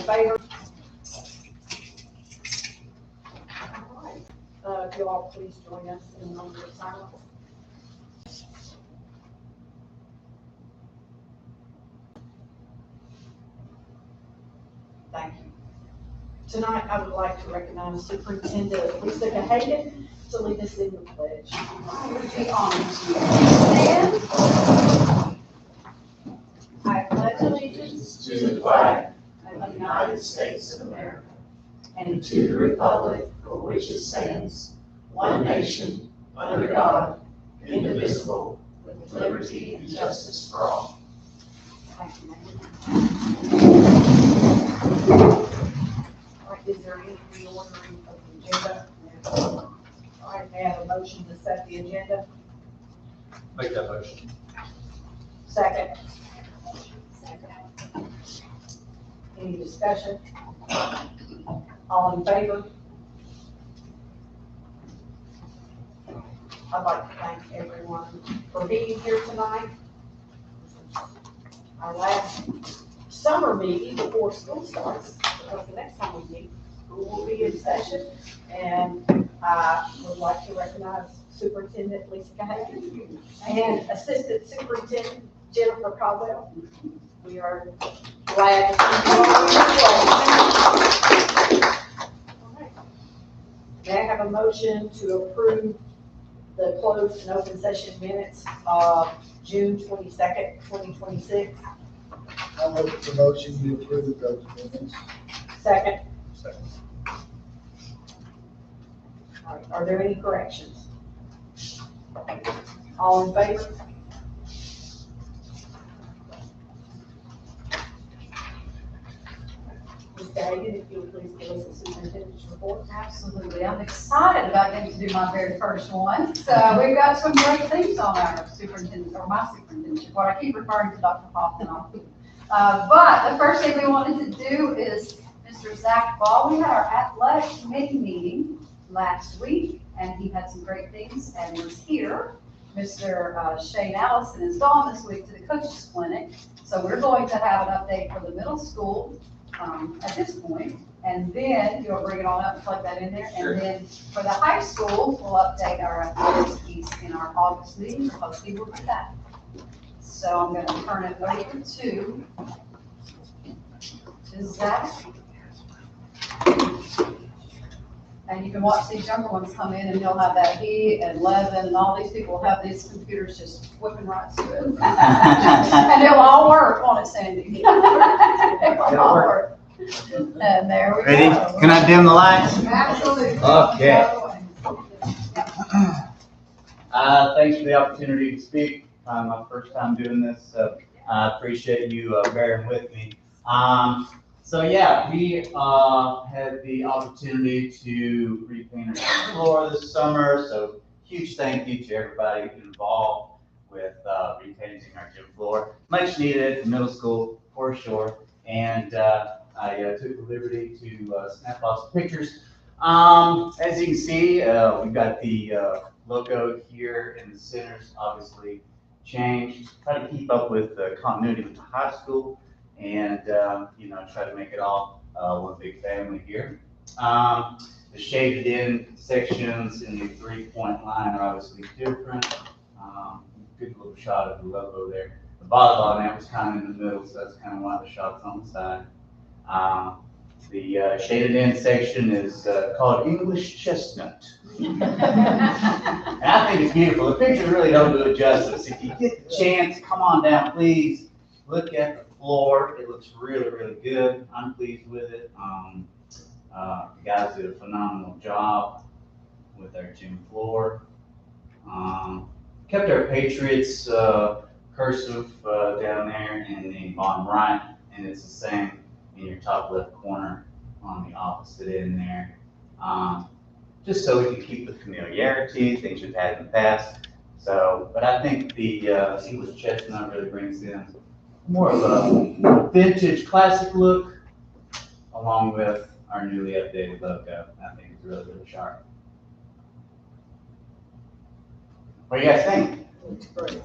favor? All right. If you all please join us in a moment of silence. Thank you. Tonight, I would like to recognize Superintendent Lisa Gahagan to lead us in the pledge. I would be honored to stand. I pledge allegiance to the flag of the United States of America and to the republic for which it stands, one nation, under God, indivisible, with liberty and justice for all. Thank you, ma'am. All right, is there any reordering of the agenda? All right, may I have a motion to set the agenda? Make that motion. Second. Any discussion? All in favor? I'd like to thank everyone for being here tonight. Our last summer meeting before school starts, because the next time we meet, school will be in session. And I would like to recognize Superintendent Lisa Gahagan and Assistant Superintendent Jennifer Caldwell. We are glad to see you all in your place. All right. May I have a motion to approve the closed and open session minutes of June 22nd, 2026? I'll make the motion to approve those minutes. Second. Second. All right. Are there any corrections? All in favor? Ms. Gahagan, if you'll please give us a superintendent's report. Absolutely. I'm excited about getting to do my very first one. So we've got some great things on our superintendent, or my superintendent report. I keep referring to Dr. Hoffman. But the first thing we wanted to do is Mr. Zach Ball. We had our athletic committee meeting last week, and he had some great things and was here. Mr. Shane Allison is gone this week to the coaches clinic. So we're going to have an update for the middle school at this point, and then you'll bring it on up and plug that in there. Sure. And then for the high school, we'll update our athletics piece in our August meeting. Hopefully we'll do that. So I'm going to turn it over to Zach. And you can watch these younger ones come in, and you'll have that he and Levin and all these people will have these computers just whipping right through it. And they'll all work on it, Sandy. They'll all work. And there we Ready? go. Can I dim the lights? Absolutely. Okay. Thanks for the opportunity to speak. My first time doing this, so I appreciate you bearing with me. So yeah, we had the opportunity to repaint our floor this summer. So huge thank you to everybody involved with repainting our gym floor. Much needed in middle school for sure. And I took the liberty to snap off some pictures. As you can see, we've got the logo here in the centers, obviously changed. Try to keep up with the continuity with the high school, and try to make it all one big family here. The shaded in sections in the 3-point line are obviously different. Good little shot of the logo there. The bottom on that was kind of in the middle, so that's kind of why the shot's on the side. The shaded in section is called English Chestnut. And I think it's beautiful. The pictures really don't do it justice. If you get the chance, come on down, please. Look at the floor. It looks really, really good. I'm pleased with it. The guys did a phenomenal job with our gym floor. Kept our Patriots cursive down there in the bottom right, and it's the same in your top left corner on the opposite end there. Just so we can keep the familiarity, things we've had in the past. So, but I think the English chestnut really brings in more of a vintage classic look, along with our newly updated logo. I think it's really, really sharp. What do you guys think? You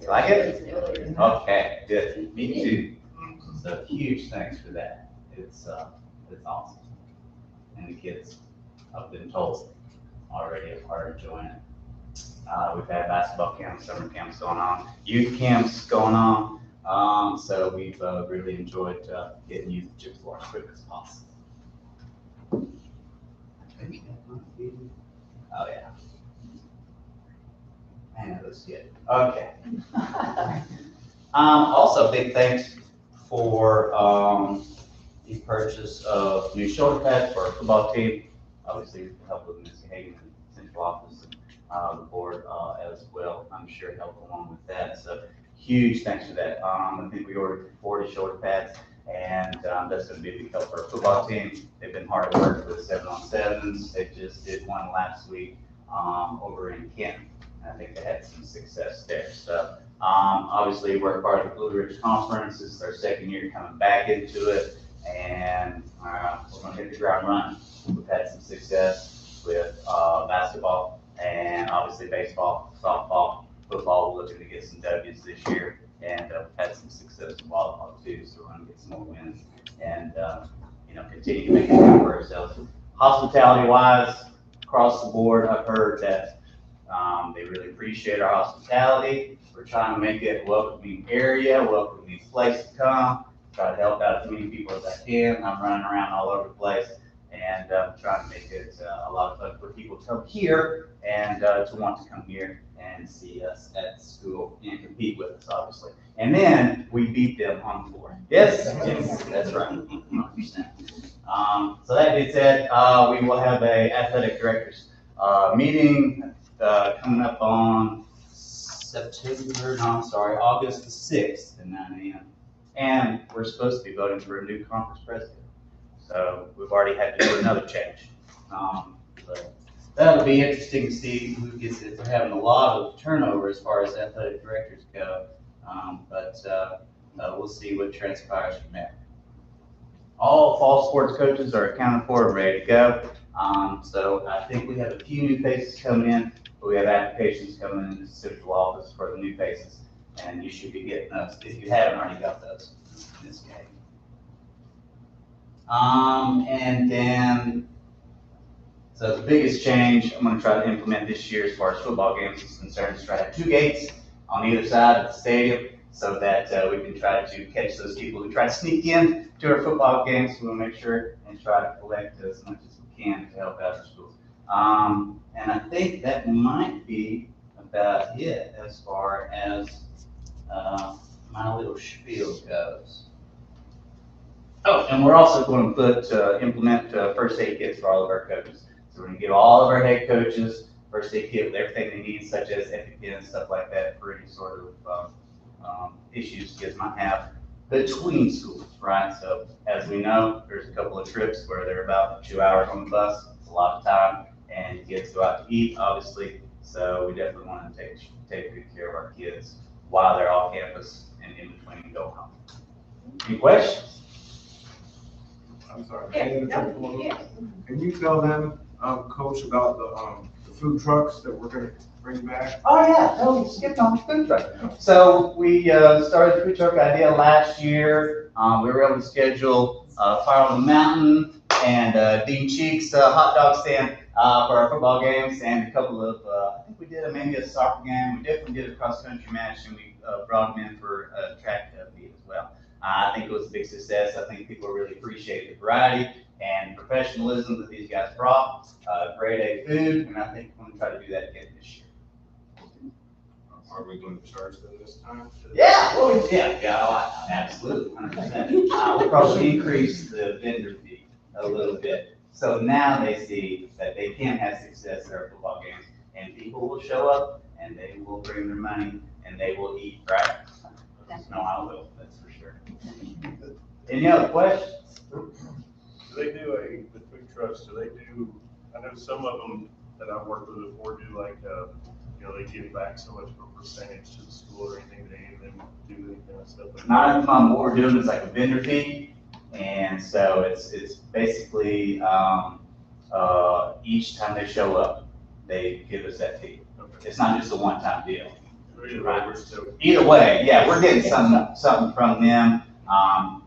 like it? Okay, good. Me too. So huge thanks for that. It's it's awesome. And the kids, I've been told, already are enjoying it. We've had basketball camps, summer camps going on, youth camps going on. So we've really enjoyed getting youth to gym floor as quick as possible. I think that might be- Oh, yeah. Man, that looks good. Okay. Also, big thanks for the purchase of new shoulder pads for our football team. Obviously, with the help of Ms. Hagan and central office and the board as well. I'm sure it helped along with that. So huge thanks for that. I think we ordered 40 shoulder pads, and that's going to be a big help for our football team. They've been hard at work with 7-on-7s. They just did one last week over in Kent. I think they had some success there. So obviously we're part of the Blue Ridge Conference. This is our second year coming back into it, and we're going to hit the ground running. We've had some success with basketball and obviously baseball, softball, football. We're looking to get some W's this year, and had some success in volleyball too. So we're going to get some more wins and continue to make it happen for ourselves. Hospitality wise, across the board, I've heard that they really appreciate our hospitality. We're trying to make it a welcoming area, welcoming place to come, try to help out as many people as I can. I'm running around all over the place and trying to make it a lot of fun for people to come here and to want to come here and see us at school and compete with us, obviously. And then we beat them on the floor. Yes, yes, that's right, 100%. So that being said, we will have a athletic directors meeting coming up on August the 6th at 9 a.m. And we're supposed to be voting for a new conference president. So we've already had to do another change. But that'll be interesting to see who gets it. We're having a lot of turnover as far as athletic directors go. But we'll see what transpires from there. All fall sports coaches are accounted for and ready to go. So I think we have a few new faces coming in, but we have applications coming in the central office for the new faces. And you should be getting those if you haven't already got those in this game. And then, so the biggest change I'm going to try to implement this year as far as football games is concerned is try to have 2 gates on either side of the stadium so that we can try to catch those people who try to sneak in to our football games. We'll make sure and try to collect as much as we can to help out our schools. And I think that might be about it as far as my little spiel goes. Oh, and we're also going to implement first aid kits for all of our coaches. So we're going to give all of our head coaches first aid kit with everything they need, such as EpiPen and stuff like that, for any sort of issues kids might have between schools, right? So as we know, there's a couple of trips where they're about 2 hours on the bus. It's a lot of time, and kids go out to eat, obviously. So we definitely want to take good care of our kids while they're off campus and in between going home. Any questions? I'm sorry. Yeah. Can you tell them, Coach, about the food trucks that we're gonna bring back? Oh yeah, no, we skipped on the food truck. So we started the food truck idea last year. We were able to schedule Fire on the Mountain and Dean Cheek's hot dog stand for our football games, and a couple of, I think we did maybe a soccer game. We definitely did a cross country match, and we brought them in for a track meet as well. I think it was a big success. I think people really appreciate the variety and professionalism that these guys brought. Grade A food, and I think we're going to try to do that again this year. Are we going to charge them this time? Yeah, well, yeah, absolutely, 100%. We'll probably increase the vendor fee a little bit. So now they see that they can have success at our football games, and people will show up, and they will bring their money, and they will eat, right? No, I will, that's for sure. Any other questions? Do they do the food trucks, do they do, I know some of them that I've worked with before do like, they give back so much of a percentage to the school or anything, they even do any kind of stuff like that? Not at the moment. What we're doing is like a vendor fee, and so it's basically each time they show up, they give us that fee. Okay. It's not just a one-time deal. Either way, we're still. Either way, yeah, we're getting something from them.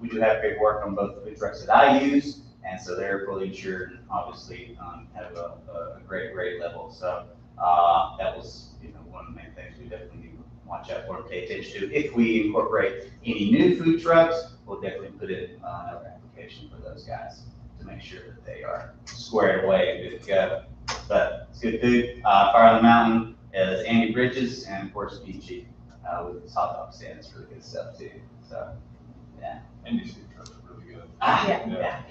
We do have paperwork on both the food trucks that I use And so they're fully insured, and obviously, have a great grade level. So, that was, one of the main things we definitely need to watch out for and pay attention to. If we incorporate any new food trucks, we'll definitely put in another application for those guys to make sure that they are squared away and good to go. But it's good food. Fire on the Mountain is Andy Bridges, and of course, Beachy, with his hot dog stand. It's really good stuff too. So, yeah. And these food trucks are really good. Yeah.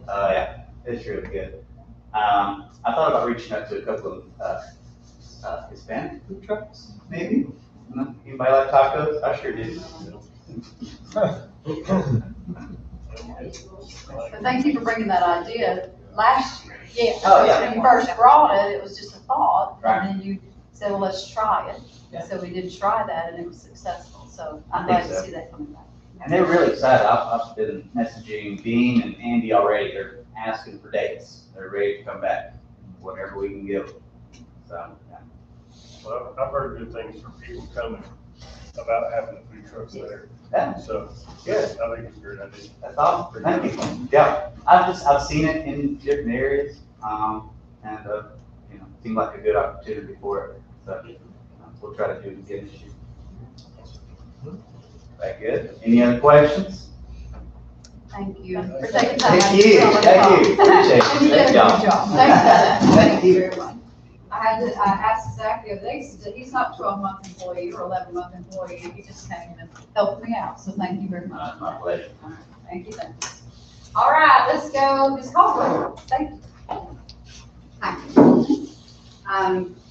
Oh, yeah, it's really good. I thought about reaching out to a couple of Hispanic food trucks, maybe. Anybody like tacos? I sure do. But thank you for bringing that idea last year. Yeah. Oh, yeah. When you first brought it, it was just a thought, Right. and then you said, well, let's try it. Yeah. So we did try that, and it was successful, so I'm I glad think to so. see that coming back. And they're really excited. I've been messaging Dean and Andy already. They're asking for dates. They're ready to come back, whatever we can give them. So, yeah. Well, I've heard good things from people coming about having the food trucks there. Yeah. So, Good. I think it's a great idea. That's awesome. Thank you. Yeah, I've seen it in different areas, and, seemed like a good opportunity for it. So, we'll try to do it again this year. That good? Any other questions? Thank you for taking time. Thank you. Thank you. Appreciate it. And you did a Thank good y'all. job. Thanks for that. Thank you. very much. I asked Zach the other day, he said, he's not a 12-month employee or 11-month employee, he just came and helped me out, so thank you very much. My pleasure. All right, thank you, thank you. All right, let's go, Ms. Caldwell, thank you. Hi.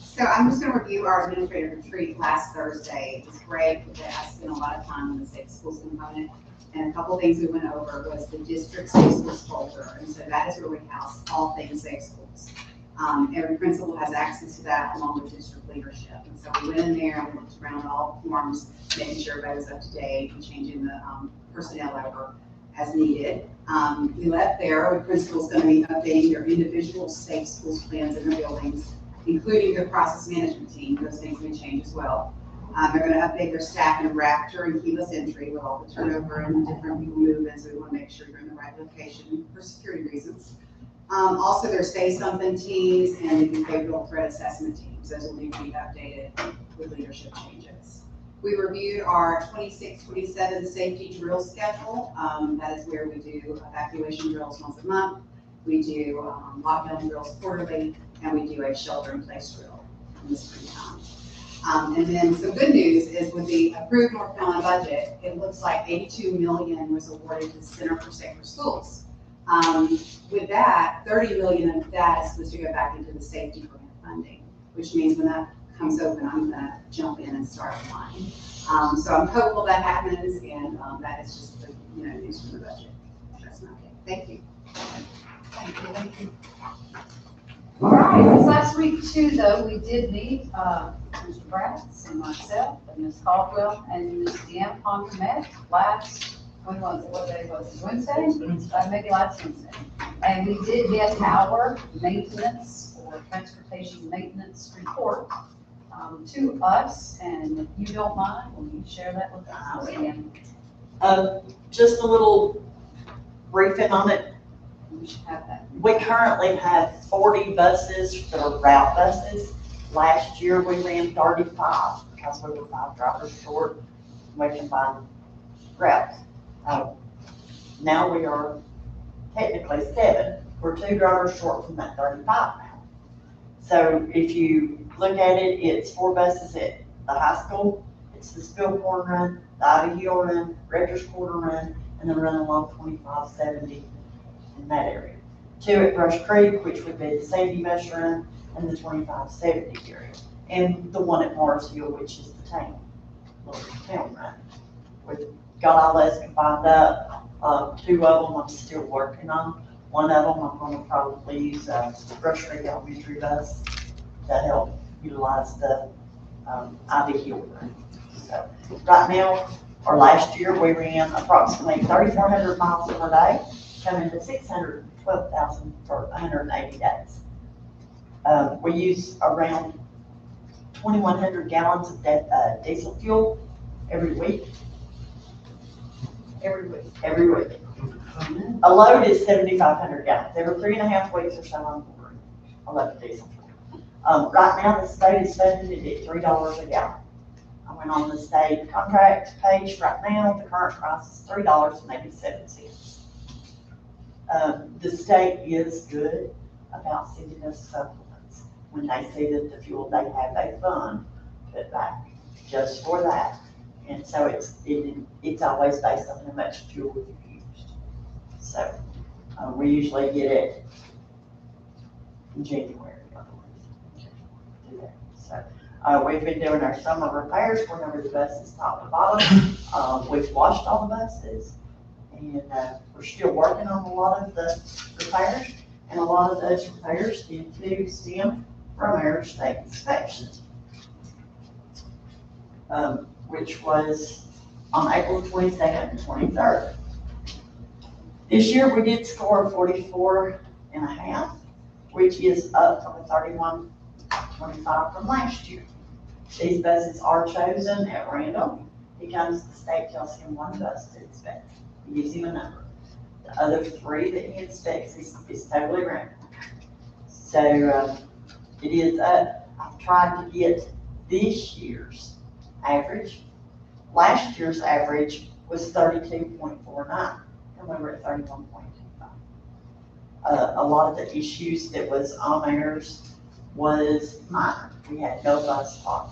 So I'm just gonna review our administrative retreat last Thursday. It was great, because I spent a lot of time on the safe schools component. And a couple of things we went over was the district safe schools folder, and so that is where we house all things safe schools. Every principal has access to that along with district leadership. And so we went in there and we looked around all forms, making sure everybody was up to date and changing the personnel over as needed. We left there, the principal's gonna be updating their individual safe schools plans in their buildings, including their process management team. Those things may change as well. They're gonna update their staff in Raptor and keyless entry with all the turnover and different people moving, so we wanna make sure you're in the right location for security reasons. Also, their Say Something teams and the behavioral threat assessment teams, those will need to be updated with leadership changes. We reviewed our 26-27 safety drill schedule. That is where we do evacuation drills once a month. We do lockdown drills quarterly, and we do a shelter-in-place drill in the springtime. And then some good news is with the approved North Carolina budget, it looks like $82 million was awarded to the Center for Safer Schools. With that, $30 million of that is supposed to go back into the safety grant funding, which means when that comes open, I'm gonna jump in and start applying. So I'm hopeful that happens, and that is just the news from the budget. That's not it. Thank you. Thank you, thank you. All right, this last week too, though, we did meet, Mr. Bratz and myself and Ms. Caldwell and Ms. Deanne Pontomet last, when was it, what day was it, Wednesday? Maybe last Wednesday. And we did get our maintenance or transportation maintenance report to us, and if you don't mind, will you share that with us, Ms. Deanne? Just a little briefing on it. We should have that. We currently have 40 buses that are route buses. Last year, we ran 35 because we were 5 drivers short. We can find routes. Now we are technically 7. We're 2 drivers short from that 35 now. So if you look at it, it's 4 buses at the high school. It's the Spillhorn run, the Ivy Hill run, Rector's Quarter run, and then run along 2570 in that area. 2 at Brush Creek, which would be the Sandy Bus run, and the 2570 area. And the one at Mars Hill, which is the town run. We've got all those combined up. 2 of them I'm still working on. One of them I'm gonna probably use Brush Creek Elementary bus to help utilize the Ivy Hill run. So right now, or last year, we ran approximately 3,400 miles per day, coming to 612,000 for 180 days. We use around 2,100 gallons of diesel fuel every week. Every week. A load is 7,500 gallons. There were 3.5 weeks or so on board. I love diesel. Right now, the state is funded at $3 a gallon. I went on the state contract page right now. The current price is $3.87. The state is good about sending us supplements. When they see that the fuel, they have a fund put back just for that. And so it's always based on how much fuel we've used. So we usually get it in January, I believe. Do that. So we've been doing our summer repairs whenever the bus is top to bottom. We've washed all the buses, and we're still working on a lot of the repairs. And a lot of those repairs do stem from our state inspection, which was on April 22nd and 23rd. This year we did score a 44.5, which is up from a 31.25 from last year. These buses are chosen at random. He comes, the state tells him one bus to inspect. He gives him a number. The other 3 that he inspects is totally random. So it is up. I've tried to get this year's average. Last year's average was 32.49, and we were at 31.25. A lot of the issues that was on ours was minor. We had no bus park.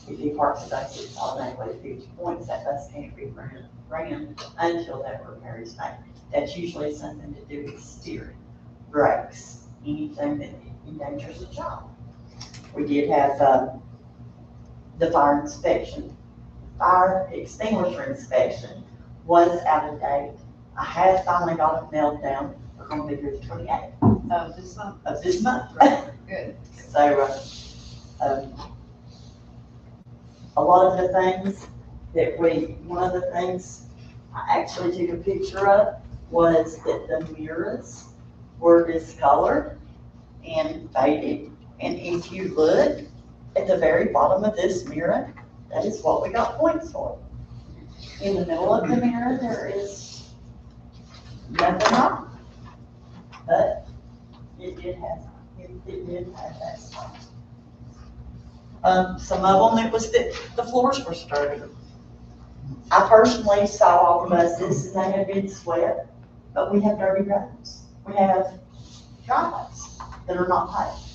If he parks a bus, it's automatically 50 points. That bus can't be ran until that repair is made. That's usually something to do with steering, brakes, anything that endangers the job. We did have the fire inspection. Fire extinguisher inspection was out of date. I have finally got it nailed down. We're going to be here the 28th of this month. Good. So a lot of the things that one of the things I actually took a picture of was that the mirrors were discolored and faded. And if you look at the very bottom of this mirror, that is what we got points for. In the middle of the mirror, there is nothing wrong, but it did have that spot. Some of them, it was that the floors were sturdy. I personally saw all the buses and they had been swept, but we have dirty roads. We have driveways that are not paved.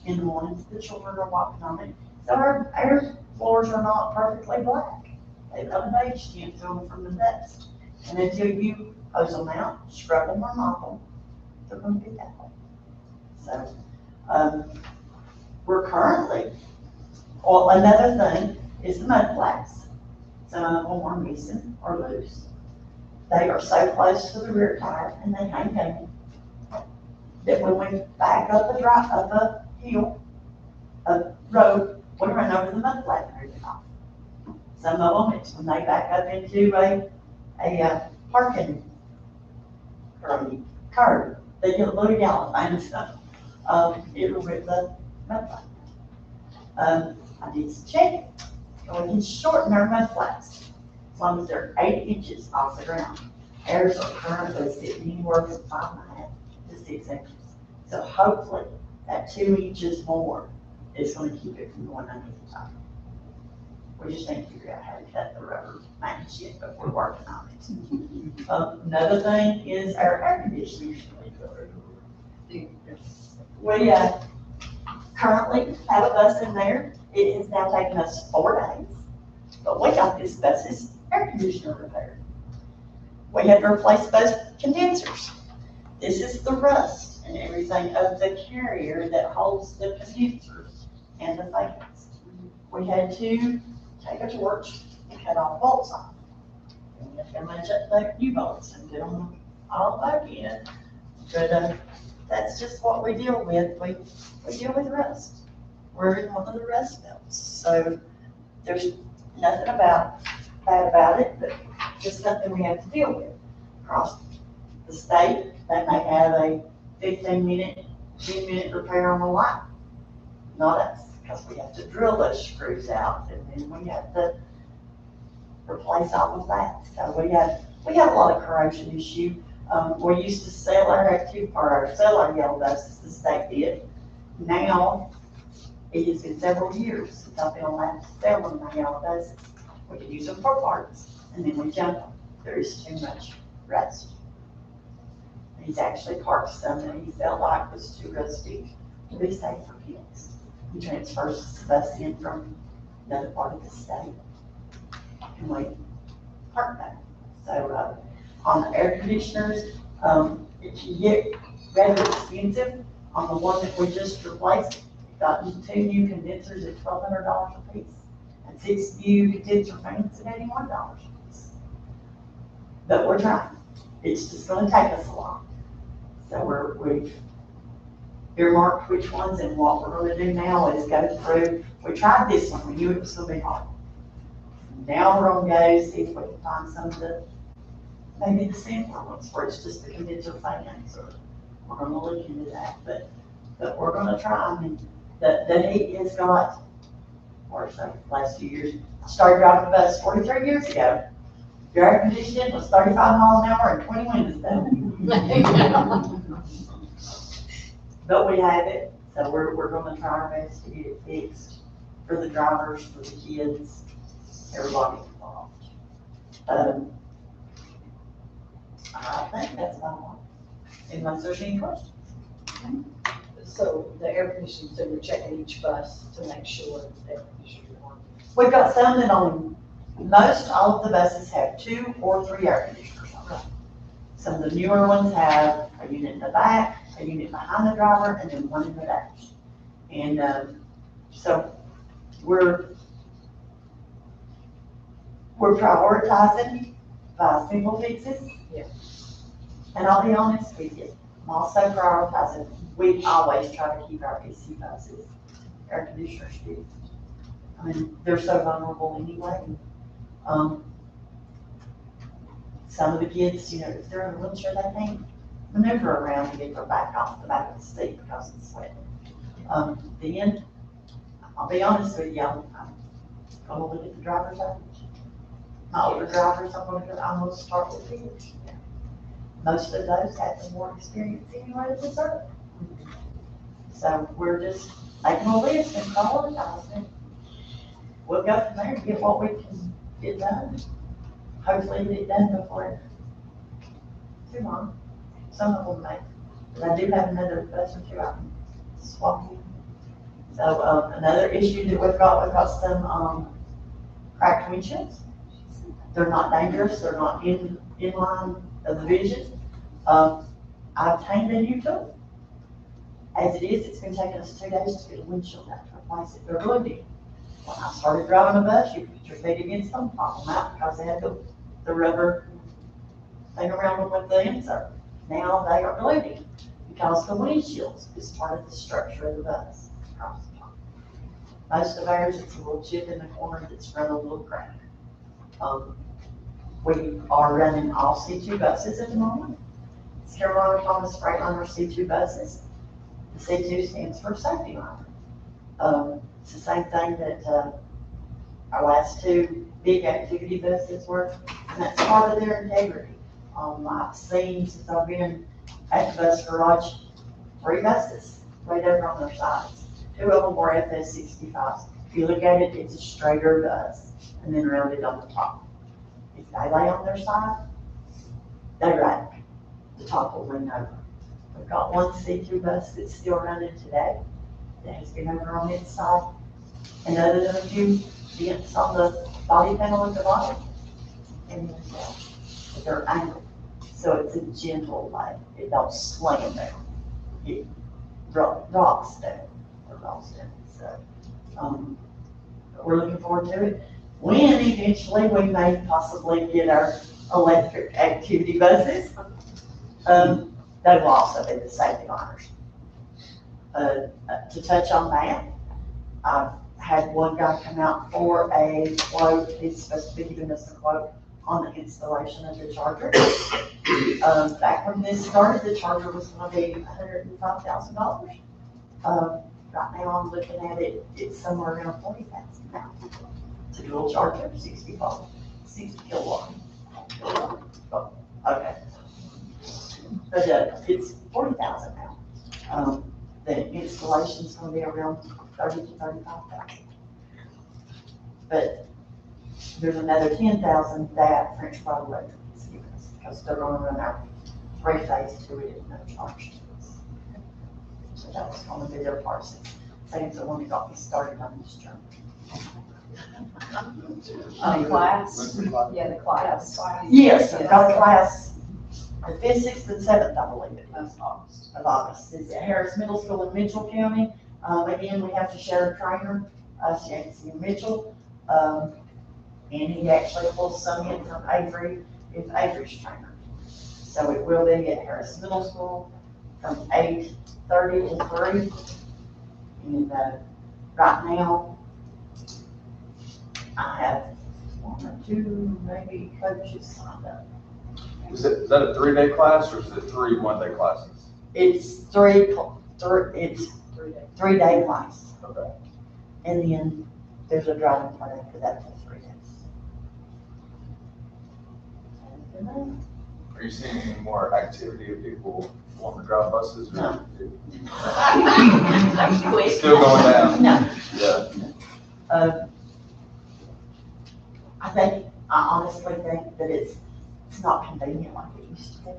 In the mornings, the children are walking on it. So our floors are not perfectly black. They've got a beige tint to them from the dust. And until you hose them out, scrub them or mop them, they're going to be that way. So we're currently, well, another thing is the mud flaps. Some of them are missing or loose. They are so close to the rear tire and they hang down that when we back up a hill, a road, we run over the mud flap and rip it off. Some of them, it's when they back up into a parking curb, they get a blue yellow and stuff. It'll rip the mud flap. I did some checking. So we can shorten our mud flaps as long as they're 8 inches off the ground. Ours are currently sitting anywhere from 5.5 to 6 inches. So hopefully that 2 inches more is going to keep it from going under the top. We just need to figure out how to cut the rubber match yet, but we're working on it. Another thing is our air conditioning. We currently have a bus in there. It has now taken us 4 days, but we got this bus's air conditioner repaired. We had to replace both condensers. This is the rust and everything of the carrier that holds the condensers and the fans. We had to take a torch and cut all the bolts off. And we have to match up the new bolts and get them all back in. But that's just what we deal with. We deal with rust. We're in one of the rust belts. So there's nothing bad about it, but just something we have to deal with. Across the state, they may have a 15-minute, 10-minute repair on the line. Not us, because we have to drill those screws out and then we have to replace all of that. So we have We have a lot of corrosion issue. We used to sell sell our yellow buses, the state did. Now, it has been several years since I've been allowed to sell them my yellow buses. We could use them for parts, and then we jump them. There is too much rust. He's actually parked some that he felt like was too rusty to be safe for kids. He transfers the bus in from another part of the state, and we park them. So, on the air conditioners, it can get rather expensive. On the one that we just replaced, got 2 new condensers at $1,200 a piece, and 6 new condenser fans at $81 a piece. But we're trying. It's just gonna take us a while. So we've earmarked which ones, and what we're gonna do now is go through. We tried this one, we knew it was gonna be hard. Now we're gonna go see if we can find some of the, maybe the simpler ones where it's just the condenser fans, or we're gonna look into that, but we're gonna try. I mean, the heat has got, or so, last few years. I started driving a bus 43 years ago. Your air conditioning was 35 miles an hour and 20 windows down. But we have it, so we're gonna try our best to get it fixed for the drivers, for the kids, everybody involved. I think that's about all. Unless there's any questions. So the air conditioning, so you're checking each bus to make sure that the air conditioners are working. We've got some that most all of the buses have 2 or 3 air conditioners on them. Some of the newer ones have a unit in the back, a unit behind the driver, and then one in the dash. And so we're prioritizing by single fixes. Yeah. And I'll be honest with you, I'm also prioritizing, we always try to keep our AC buses, air conditioners fixed. I mean, they're so vulnerable anyway. Some of the kids, you know, if they're in a wheelchair, they can't maneuver around to get their back off the back of the seat because it's sweating. Then, I'll be honest with you, I'm gonna look at the driver's age. My older drivers, I'm gonna start with kids. Most of those have the more experience anyway to deserve. So we're just making a list and prioritizing. We'll go from there and get what we can get done. Hopefully get it done before too long. Some of them may, but I do have another bus or 2 I can swap in. So, another issue that we've got some, cracked windshields. They're not dangerous, they're not in line of the vision. I obtained a new tool. As it is, it's been taking us 2 days to get a windshield out to replace it. They're glued in. When I started driving a bus, you put your feet against them, pop them out because they had the rubber thing around them with the insert. Now they are glued in because the windshield is part of the structure of the bus across the top. Most of ours, it's a little chip in the corner that's run a little crack. We are running all C2 buses at the moment. It's Carolina Thomas Freightliner C2 buses. The C2 stands for safety liner. It's the same thing that our last 2 big activity buses were, and that's part of their integrity. I've seen, since I've been at the bus garage, 3 buses right over on their sides. 2 of them were FS65s. If you look at it, it's a straighter bus, and then rounded on the top. If they lay on their side, they rack. The top will lean over. We've got 1 C2 bus that's still running today that has been over on its side. And other than a few dents on the body panel at the bottom, and they're angled. So it's a gentle lay. It don't slam down. It rocks down or rolls down. So we're looking forward to it. When eventually we may possibly get our electric activity buses, they will also be the safety liners. To touch on that, I've had one guy come out for a quote. He's supposed to be giving us a quote on the installation of the charger. Back when this started, the charger was going to be $105,000. Right now, I'm looking at it, it's somewhere around $40,000 now. It's a dual charger, 60 kilowatt. Okay. But, it's 40,000 now. The installation's gonna be around 30 to 35,000. But there's another 10,000 that French Fry Electric is giving us, because they're gonna run our 3-phase to it at no charge to us. So that's gonna be their part, saying the one that got me started on this journey. The class, yeah, the class. Yes, I've got a class, the 5th, 6th, and 7th, I believe it is, August. of August. It's at Harris Middle School in Mitchell County. Again, we have to share a trainer, Shanksy Mitchell. And he actually pulls some in from Avery, if Avery's trainer. So it will be at Harris Middle School from 8:30 to 3. And, right now, I have 1 or 2, maybe coaches signed up. Is that a 3-day class or is it 3 one-day classes? It's 3-day class. Okay. And then there's a driving part after that for 3 days. Are you seeing any more activity of people wanting to drive buses? Or No. Still going down? No. Yeah. I honestly think that it's not convenient like it used to be.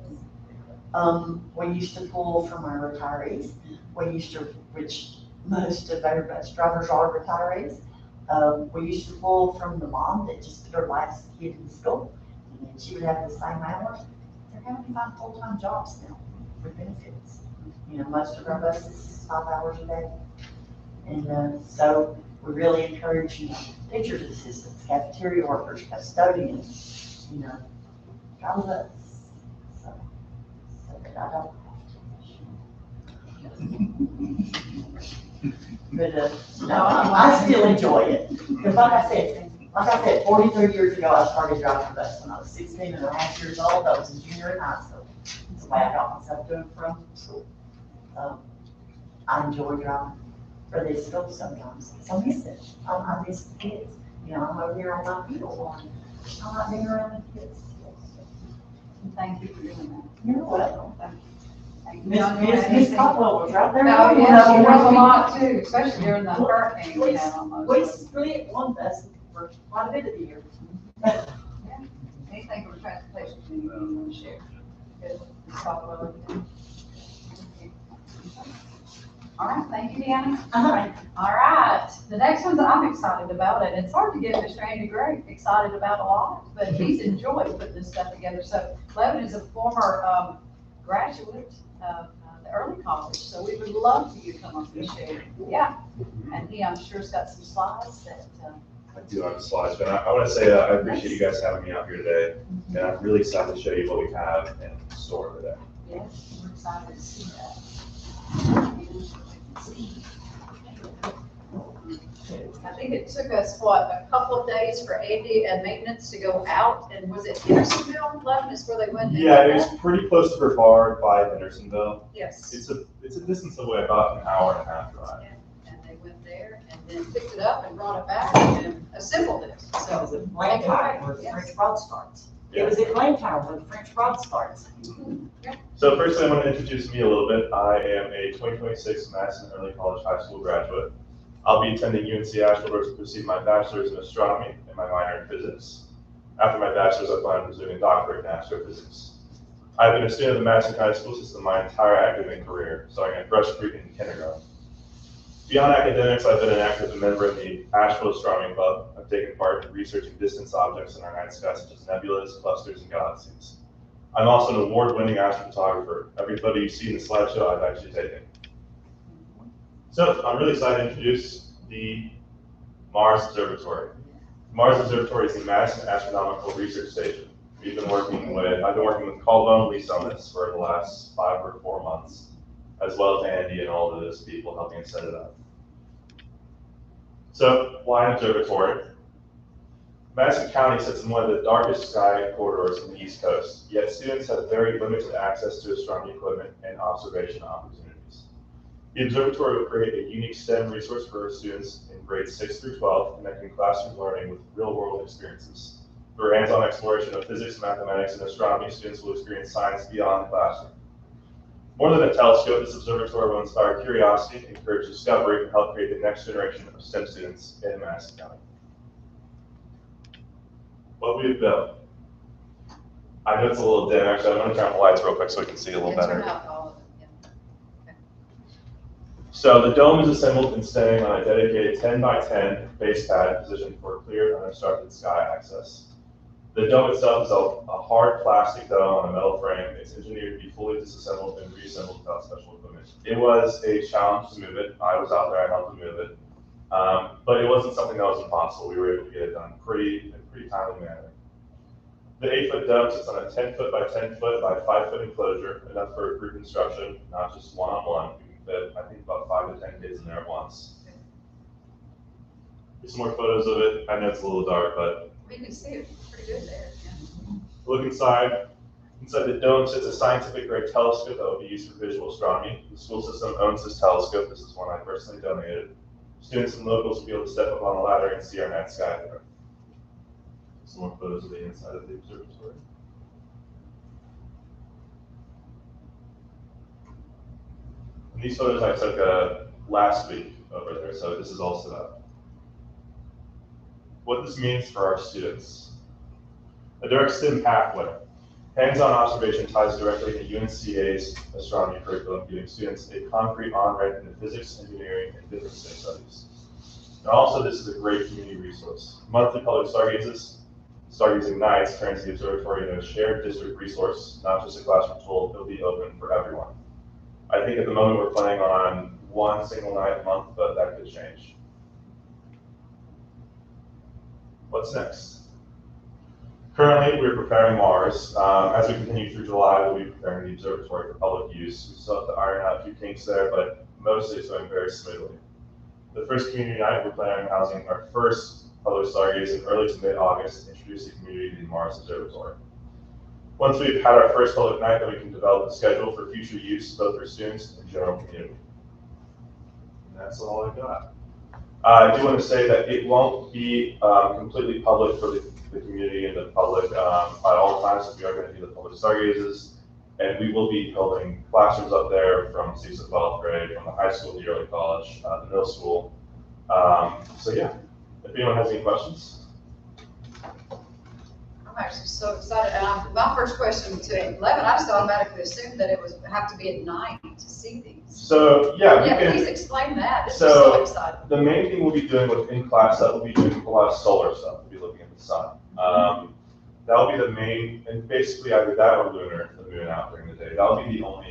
We used to pull from our retirees. Which most of our bus drivers are retirees. We used to pull from the mom that just put her last kid in school, and then she would have the same hours. They're having to find full-time jobs now with benefits. You know, most of our buses is 5 hours a day. And, so we really encourage, teachers' assistants, cafeteria workers, custodians, drive a bus. So that I don't. But, no, I still enjoy it. Because like I said, 43 years ago, I started driving a bus when I was 16 and a half years old. I was a junior in high school. That's the way I got myself doing from school. I enjoy driving for this school sometimes, because I miss it. I miss the kids. I'm over here on my field one. I like being around the kids. Thank you for doing that. You're welcome. Thank you. Miss Caldwell was right there. Oh, yeah, she drove a lot too, especially during the hurricane we had on We those. split one bus for quite a bit of the year. Anything from transportation, you want to share? Good. Ms. Caldwell, everything? All right, thank you, Deanna. All right, the next one that I'm excited about, and it's hard to get Mr. Andy Gray excited about a lot, but he's enjoyed putting this stuff together. So Levin is a former graduate of the early college, so we would love for you to come up and share. Yeah, and he, I'm sure, has got some slides that. I do have slides, but I want to say that I appreciate you guys having me out here today, and I'm really excited to show you what we have in store today. Yes, we're excited to see that. I think it took us, a couple of days for Andy and maintenance to go out, and was it Hendersonville, Levin, is where they went? Yeah, it was pretty close to Brevard by Hendersonville. Yes. It's a distance away, about an hour and a half drive. And they went there and then picked it up and brought it back and assembled it, So it so. was at Blantyre where the French Broad starts. It was at Blantyre where the French Broad starts. So firstly, I want to introduce me a little bit. I am a 2026 Madison Early College High School graduate. I'll be attending UNC Asheville to receive my bachelor's in astronomy and my minor in physics. After my bachelor's, I plan on pursuing a doctorate in astrophysics. I've been a student of the Madison County School System my entire academic career, starting at freshman in kindergarten. Beyond academics, I've been an active member of the Asheville Astronomy Club. I've taken part in researching distant objects in our night sky, such as nebulas, clusters, and galaxies. I'm also an award-winning astrophotographer. Every photo you see in the slideshow, I've actually taken. So I'm really excited to introduce the Mars Observatory. The Mars Observatory is the Madison Astronomical Research Station. I've been working with Caldwell and Lisa on this for the last 5 or 4 months, as well as Andy and all of those people helping us set it up. So why an observatory? Madison County sits in one of the darkest sky corridors on the East Coast, yet students have very limited access to astronomy equipment and observation opportunities. The observatory will create a unique STEM resource for our students in grades 6 through 12, connecting classroom learning with real-world experiences. Through hands-on exploration of physics, mathematics, and astronomy, students will experience science beyond the classroom. More than a telescope, this observatory will inspire curiosity, encourage discovery, and help create the next generation of STEM students in Madison County. What we've built. I know it's a little dim, actually. I'm going to turn on the lights real quick so we can see a little better. Turn out all of them, yeah. So the dome is assembled and standing on a dedicated 10 by 10 base pad positioned for clear, unobstructed sky access. The dome itself is a hard plastic dome on a metal frame. It's engineered to be fully disassembled and reassembled without special equipment. It was a challenge to move it. I was out there, I helped to move it. But it wasn't something that was impossible. We were able to get it done in a pretty timely manner. The 8-foot dome sits on a 10-foot by 10-foot by 5-foot enclosure, enough for group instruction, not just one-on-one. We can fit, I think, about 5 to 10 kids in there at once. Here's some more photos of it. I know it's a little dark, but We can see it pretty good there, yeah. look inside. Inside the dome sits a scientific-grade telescope that will be used for visual astronomy. The school system owns this telescope. This is one I personally donated. Students and locals will be able to step up on a ladder and see our night sky there. Some more photos of the inside of the observatory. And these photos I took last week over there, so this is all set up. What this means for our students. A direct STEM pathway. Hands-on observation ties directly to UNCA's astronomy curriculum, giving students a concrete on-ramp into physics, engineering, and different STEM studies. And also, this is a great community resource. Monthly public stargazing nights turns the observatory into a shared district resource, not just a classroom tool. It'll be open for everyone. I think at the moment we're planning on one single night a month, but that could change. What's next? Currently, we're preparing Mars. As we continue through July, we'll be preparing the observatory for public use. We still have to iron out a few kinks there, but mostly it's going very smoothly. The first community night, we're planning on housing our first public stargaze in early to mid-August, introduce the community to the Mars Observatory. Once we've had our first public night, then we can develop a schedule for future use, both for students and general community. And that's all I've got. I do want to say that it won't be completely public for the community and the public at all times. We are going to do the public stargazes, and we will be holding classrooms up there from 6th to 12th grade, from the high school to the early college, the middle school. So yeah, if anyone has any questions. I'm actually so excited. My first question to Levin, I just automatically assumed that it would have to be at night to see these. So yeah, Yeah, please explain that. This is so so exciting. The main thing we'll be doing within class stuff, we'll be doing a lot of solar stuff. We'll be looking at the sun. That'll be the main, and basically either that or lunar, the moon out during the day. That'll be the only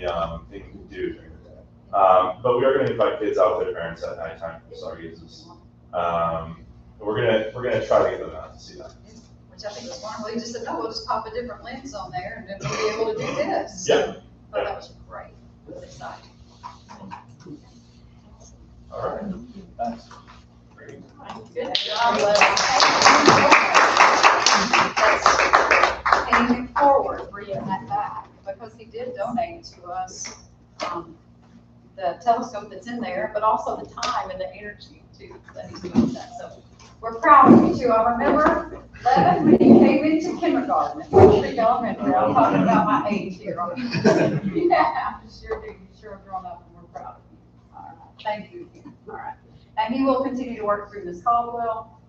thing we can do during the day. But we are going to invite kids out with their parents at nighttime for stargazes. We're gonna try to get them out to see that. Which I think was wonderful. He just said, no, we'll just pop a different lens on there and then we'll be able to do this. Yeah. So, oh, that was great. Really exciting. All right. Thanks. Good job, Levin. Paying it forward, bringing that back, because he did donate to us the telescope that's in there, but also the time and the energy too that he's doing that. So we're proud of you too. I remember, Levin, when you came into kindergarten at Creek Elementary. I'm talking about my age here. Yeah, sure do. You sure have grown up, and we're proud of you. All right, thank you again. All right, and he will continue to work through Ms. Caldwell,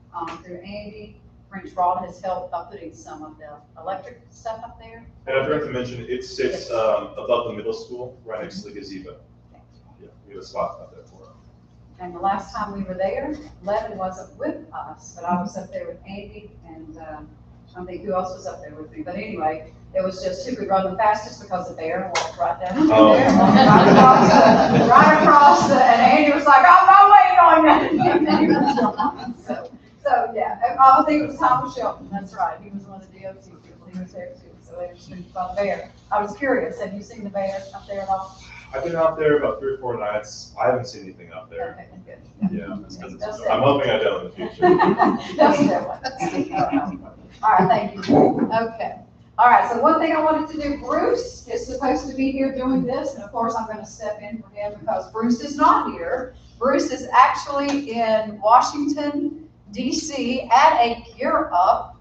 through Andy. French Rod has helped by putting some of the electric stuff up there. And I forgot to mention, it sits above the middle school, right next to the gazebo. Yeah, we have a spot up there for it. And the last time we were there, Levin wasn't with us, but I was up there with Andy and I don't think who else was up there with me. But anyway, it was just who could run the fastest because the bear walked right down there. Right across, and Andy was like, I'm not waiting on you. So yeah, I think it was Thomas Shelton. That's right. He was one of the DOT people. He was there too. So they were speaking about the bear. I was curious. Have you seen the bear up there at all? I've been out there about 3 or 4 nights. I haven't seen anything up there. Okay, good. Yeah, that's because I'm hoping I don't in the future. All right, thank you. Okay. All right, so one thing I wanted to do, Bruce is supposed to be here doing this, and of course I'm going to step in for him because Bruce is not here. Bruce is actually in Washington, D.C. at a Gear Up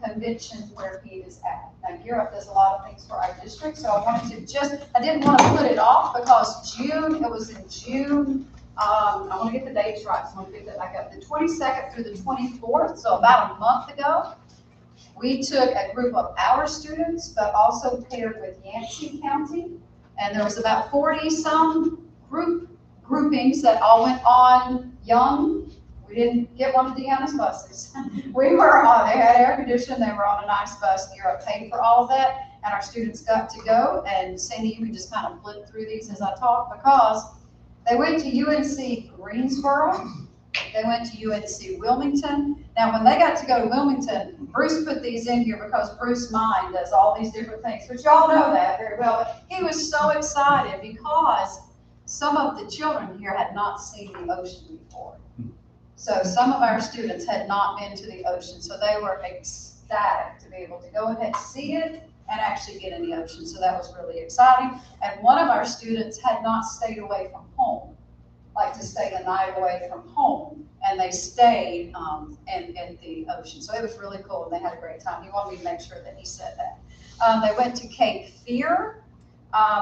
convention where he is at. Now, Gear Up does a lot of things for our district, so I wanted to I didn't want to put it off because it was in June. I want to get the dates right, so I'm going to pick that back up. The 22nd through the 24th, so about a month ago, we took a group of our students, but also paired with Yancey County, and there was about 40-some groupings that all went on Young. We didn't get one of Deanna's buses. We were on, they had air conditioning, they were on a nice bus. Gear Up paid for all of that, and our students got to go. And Sandy, you can just kind of flip through these as I talk, because they went to UNC Greensboro, they went to UNC Wilmington. Now, when they got to go to Wilmington, Bruce put these in here because Bruce Mind does all these different things, but y'all know that very well. But he was so excited because some of the children here had not seen the ocean before. So some of our students had not been to the ocean, so they were ecstatic to be able to go ahead, see it, and actually get in the ocean. So that was really exciting. And one of our students had not stayed away from home, like to stay the night away from home, and they stayed in the ocean. So it was really cool, and they had a great time. He wanted me to make sure that he said that. They went to Cape Fear.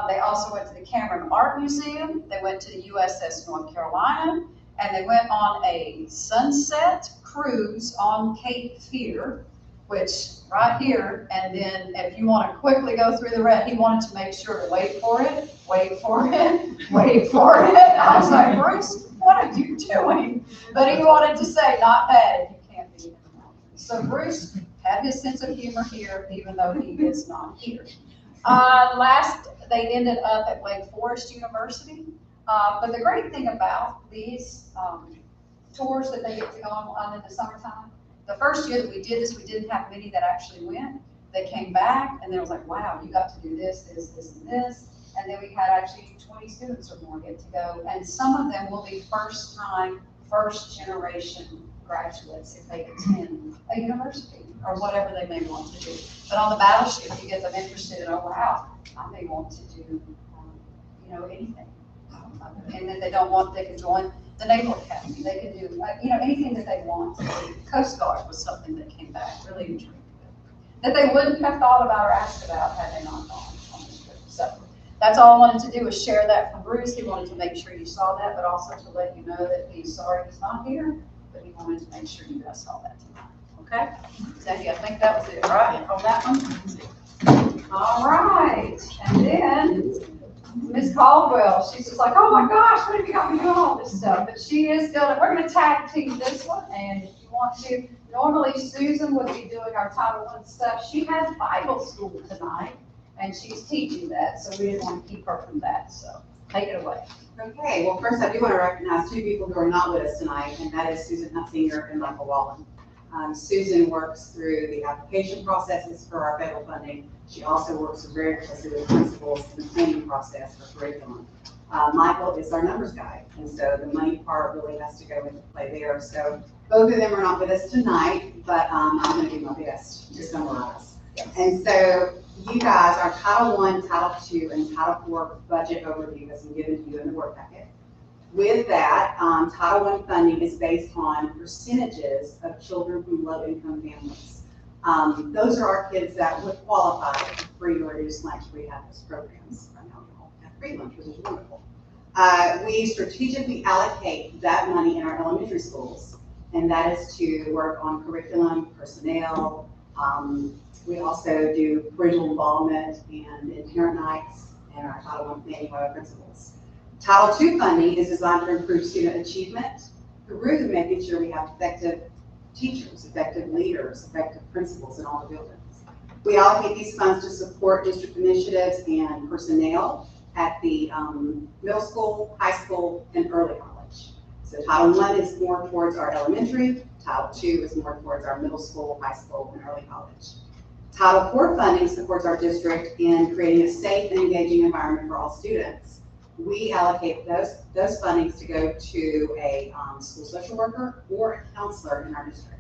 They also went to the Cameron Art Museum. They went to the USS North Carolina, and they went on a sunset cruise on Cape Fear, which right here, and then if you want to quickly go through the red, he wanted to make sure to wait for it, wait for it, wait for it. I was like, Bruce, what are you doing? But he wanted to say, not bad if you can't be in the mountains. So Bruce had his sense of humor here, even though he is not here. Last, they ended up at Wake Forest University. But the great thing about these tours that they get to go on in the summertime, the first year that we did this, we didn't have many that actually went. They came back and they was like, wow, you got to do this, this, this, and this. And then we had actually 20 students or more get to go. And some of them will be first time, first generation graduates if they attend a university or whatever they may want to do. But on the battleship, you get them interested in, oh wow, I may want to do, anything. And then they can join the Naval Academy. They can do, anything that they want to do. Coast Guard was something that came back really intriguing them, that they wouldn't have thought about or asked about had they not gone on this trip. So that's all I wanted to do was share that from Bruce. He wanted to make sure you saw that, but also to let you know that he's sorry he's not here, but he wanted to make sure you guys saw that tonight. Okay? So yeah, I think that was it, right? On that one? All right. And then Ms. Caldwell, she's just like, oh my gosh, what have you got me doing all this stuff? But she is doing it. We're going to tag team this one. And if you want to, normally Susan would be doing our Title I stuff. She has Bible school tonight, and she's teaching that, so we didn't want to keep her from that. So take it away. Okay, well, first I do want to recognize two people who are not with us tonight, and that is Susan Hutzinger and Michael Wallen. Susan works through the application processes for our federal funding. She also works very closely with principals in the planning process for curriculum. Michael is our numbers guy, and so the money part really has to go into play there. So both of them are not with us tonight, but I'm going to do my best to summarize. And so you guys, our Title I, Title II, and Title IV budget overview has been given to you in the work packet. With that, Title I funding is based on percentages of children from low-income families. Those are our kids that would qualify for free or reduced lunch. We have those programs right now. We all have free lunch, which is wonderful. We strategically allocate that money in our elementary schools, and that is to work on curriculum, personnel. We also do parental involvement and parent nights and our Title I planning by our principals. Title II funding is designed to improve student achievement through making sure we have effective teachers, effective leaders, effective principals in all the buildings. We allocate these funds to support district initiatives and personnel at the middle school, high school, and early college. So Title I is more towards our elementary, Title II is more towards our middle school, high school, and early college. Title IV funding supports our district in creating a safe and engaging environment for all students. We allocate those fundings to go to a school social worker or a counselor in our district.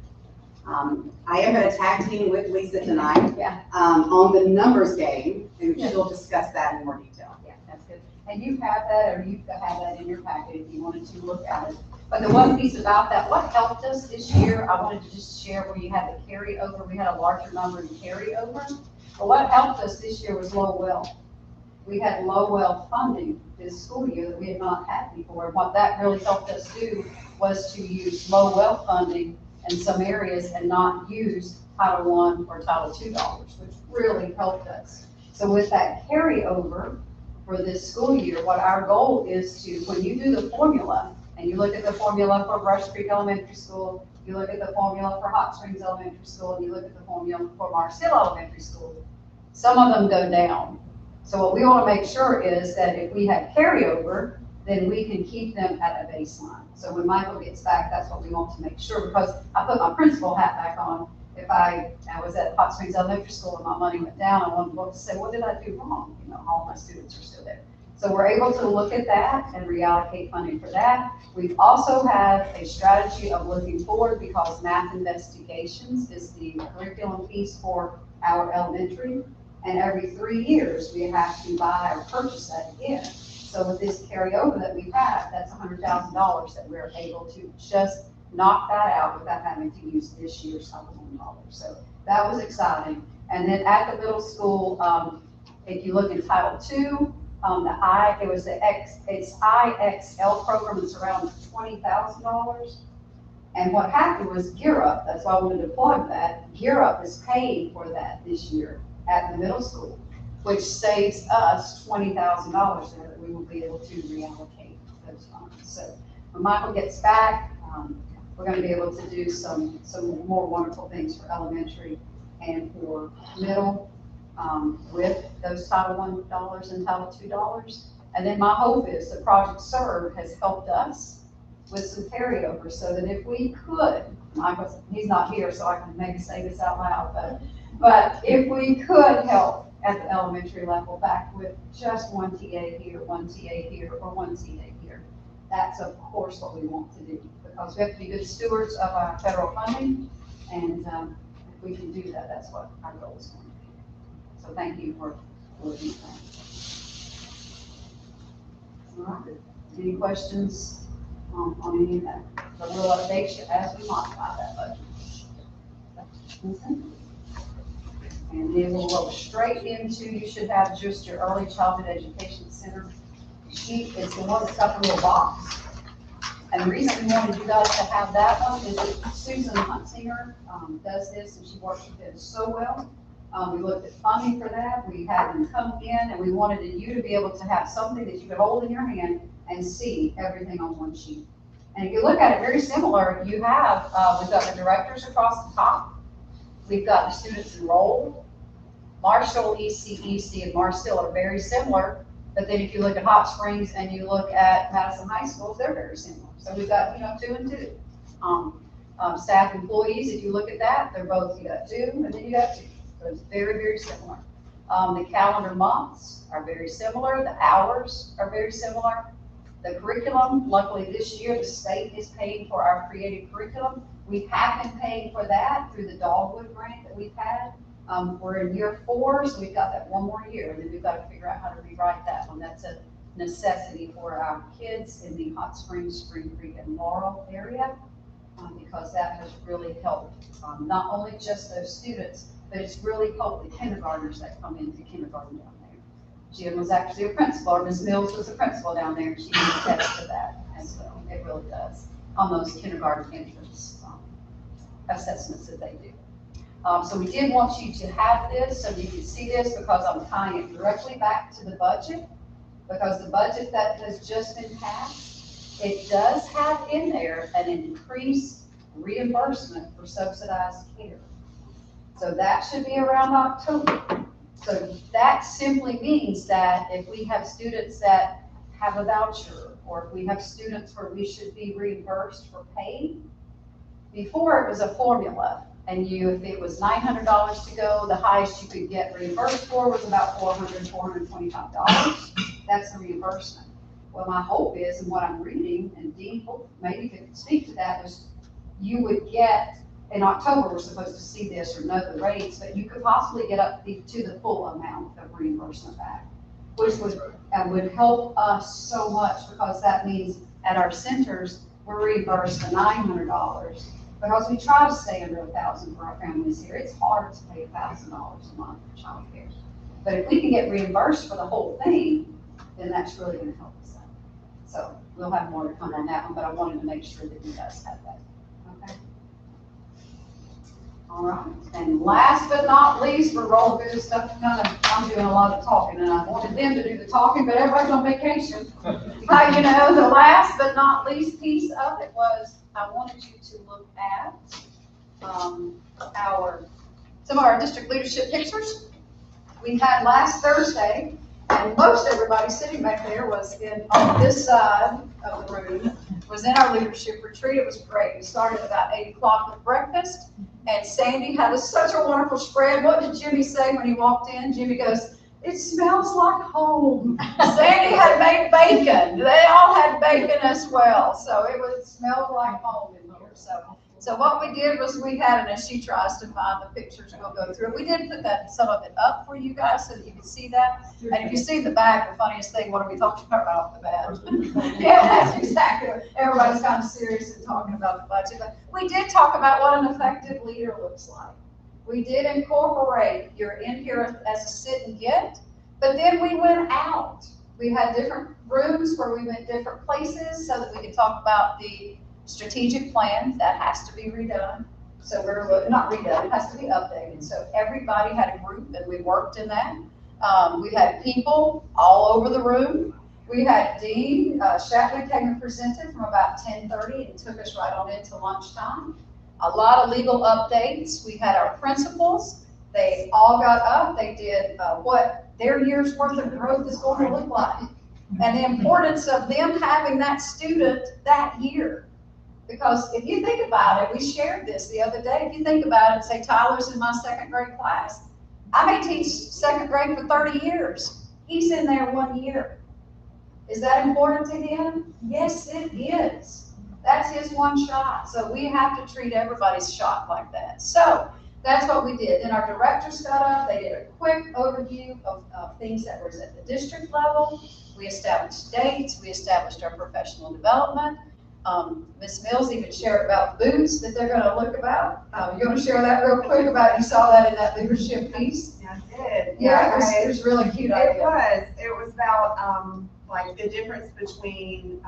I am going to tag team with Lisa tonight on the numbers game, and she'll discuss that in more detail. Yeah, that's good. And you have that, or you have that in your packet if you want to wanted to look at it. But the one piece about that, what helped us this year, I wanted to just share where you had the carryover, we had a larger number in carryover. But what helped us this year was low well. We had low well funding this school year that we had not had before. And what that really helped us do was to use low well funding in some areas and not use Title I or Title II dollars, which really helped us. So with that carryover for this school year, what our goal is to, when you do the formula, and you look at the formula for Brush Creek Elementary School, you look at the formula for Hot Springs Elementary School, and you look at the formula for Marcel Elementary School, some of them go down. So what we want to make sure is that if we have carryover, then we can keep them at a baseline. So when Michael gets back, that's what we want to make sure, because I put my principal hat back on. If I was at Hot Springs Elementary School and my money went down, I wanted to look to say, what did I do wrong? You know, all my students are still there. So we're able to look at that and reallocate funding for that. We also have a strategy of looking forward, because math investigations is the curriculum piece for our elementary. And every 3 years, we have to buy or purchase that again. So with this carryover that we have, that's $100,000 that we're able to just knock that out without having to use this year's supplemental dollars. So that was exciting. And then at the middle school, if you look in Title II, it's IXL program, it's around $20,000. And what happened was Gear Up, that's why I wanted to plug that, Gear Up is paying for that this year at the middle school, which saves us $20,000 there that we will be able to reallocate those funds. So when Michael gets back, we're going to be able to do some more wonderful things for elementary and for middle with those Title I dollars and Title II dollars. And then my hope is that Project Serve has helped us with some carryover, so that if we could, he's not here, so I can maybe say this out loud, but if we could help at the elementary level back with just one TA here, one TA here, or one TA here, that's of course what we want to do, because we have to be good stewards of our federal funding, and if we can do that, that's what our goal is going to be. So thank you for looking at that. All right. Any questions on any of that? But we'll update you as we modify that budget. And then we'll go straight into, you should have just your early childhood education center sheet. It's the one that's got the little box. And the reason we wanted you guys to have that one is that Susan Huntsinger does this, and she works with it so well. We looked at funding for that. We had them come in, and we wanted you to be able to have something that you could hold in your hand and see everything on one sheet. And if you look at it, very similar, you have, we've got the directors across the top. We've got the students enrolled. Marshall, ECEC, and Marcel are very similar. But then if you look at Hot Springs and you look at Madison High Schools, they're very similar. So we've got, 2 and 2. Staff employees, if you look at that, they're both, you got 2 and then you got 2. So it's very, very similar. The calendar months are very similar. The hours are very similar. The curriculum, luckily this year, the state is paying for our creative curriculum. We have been paying for that through the Dogwood grant that we've had. We're in year 4, so we've got that one more year, and then we've got to figure out how to rewrite that one. That's a necessity for our kids in the Hot Springs, Spring Creek, and Laurel area, because that has really helped not only just those students, but it's really helped the kindergartners that come into kindergarten down there. Jim was actually a principal, or Ms. Mills was a principal down there, and she can attest to that. And so it really does on those kindergarten entrance assessments that they do. So we did want you to have this so you can see this, because I'm tying it directly back to the budget, because the budget that has just been passed, it does have in there an increased reimbursement for subsidized care. So that should be around October. So that simply means that if we have students that have a voucher, or if we have students where we should be reimbursed for paid, before it was a formula, and if it was $900 to go, the highest you could get reimbursed for was about $400, $425. That's the reimbursement. Well, my hope is, and what I'm reading, and Dean maybe could speak to that, was you would get, in October, we're supposed to see this or know the rates, but you could possibly get up to the full amount of reimbursement back, which would help us so much, because that means at our centers, we're reimbursed the $900 because we try to stay under $1,000 for our families here. It's hard to pay $1,000 a month for childcare. But if we can get reimbursed for the whole thing, then that's really gonna help us out. So we'll have more to come on that one, but I wanted to make sure that you guys have that, okay? All right, and last but not least, for roll good stuff, I'm doing a lot of talking, and I wanted them to do the talking, but everybody's on vacation. But you know, the last but not least piece of it was, I wanted you to look at some of our district leadership pictures we had last Thursday, and most everybody sitting back there was on this side of the room, was in our leadership retreat. It was great. We started about 8 o'clock with breakfast. And Sandy had such a wonderful spread. What did Jimmy say when he walked in? Jimmy goes, "It smells like home." Sandy had made bacon. They all had bacon as well. So it smelled like home in here. So what we did was we had, and as she tries to find the pictures, we'll go through it. We did put some of it up for you guys so that you can see that. And if you see the back, the funniest thing, what are we talking about off the bat? Yeah, that's exactly what, everybody's kind of serious and talking about the budget. But we did talk about what an effective leader looks like. We did incorporate, you're in here as a sit and get, but then we went out. We had different rooms where we went different places so that we could talk about the strategic plan that has to be redone. So we're not redone, it has to be updated. So everybody had a group and we worked in that. We had people all over the room. We had Dean Shatley came and presented from about 10:30 and took us right on into lunchtime. A lot of legal updates. We had our principals. They all got up. They did what their year's worth of growth is going to look like. And the importance of them having that student that year. Because if you think about it, we shared this the other day. If you think about it, say Tyler's in my 2nd grade class. I may teach 2nd grade for 30 years. He's in there 1 year. Is that important to him? Yes, it is. That's his one shot. So we have to treat everybody's shot like that. So that's what we did. Then our directors got up. They did a quick overview of things that was at the district level. We established dates. We established our professional development. Ms. Mills even shared about boots that they're going to look about. You're going to share that real quick about, you saw that in that leadership piece? Yeah, I did. Yeah, it was really cute. It was about, like the difference between,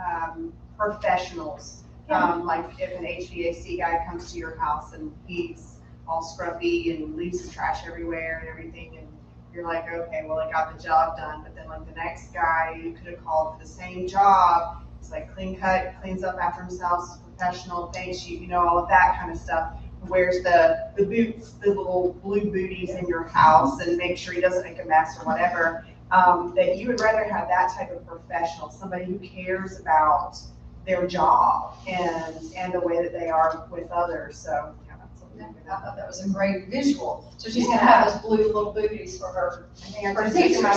professionals. Like if an HVAC guy comes to your house and he's all scruffy and leaves his trash everywhere and everything, and you're like, okay, well, I got the job done. But then like the next guy you could have called for the same job, it's like clean cut, cleans up after himself, is professional, thanks you, all of that kind of stuff. Wears the boots, the little blue booties in your house and make sure he doesn't make a mess or whatever. That you would rather have that type of professional, somebody who cares about their job and the way that they are with others. So yeah, that's something. I thought that was a great visual. So she's going to have those blue little booties for her. For teachers. So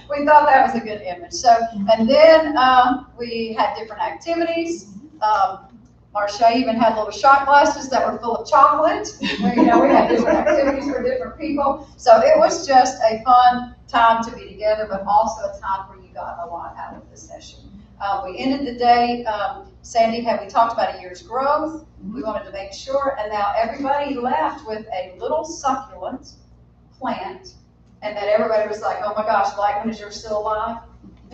we thought that was a good image. So, and then we had different activities. Marcia even had little shot glasses that were full of chocolate. We had different activities for different people. So it was just a fun time to be together, but also a time where you got a lot out of the session. We ended the day, Sandy, we talked about a year's growth. We wanted to make sure, and now everybody left with a little succulent plant, and then everybody was like, oh my gosh, Blackman, is yours still alive?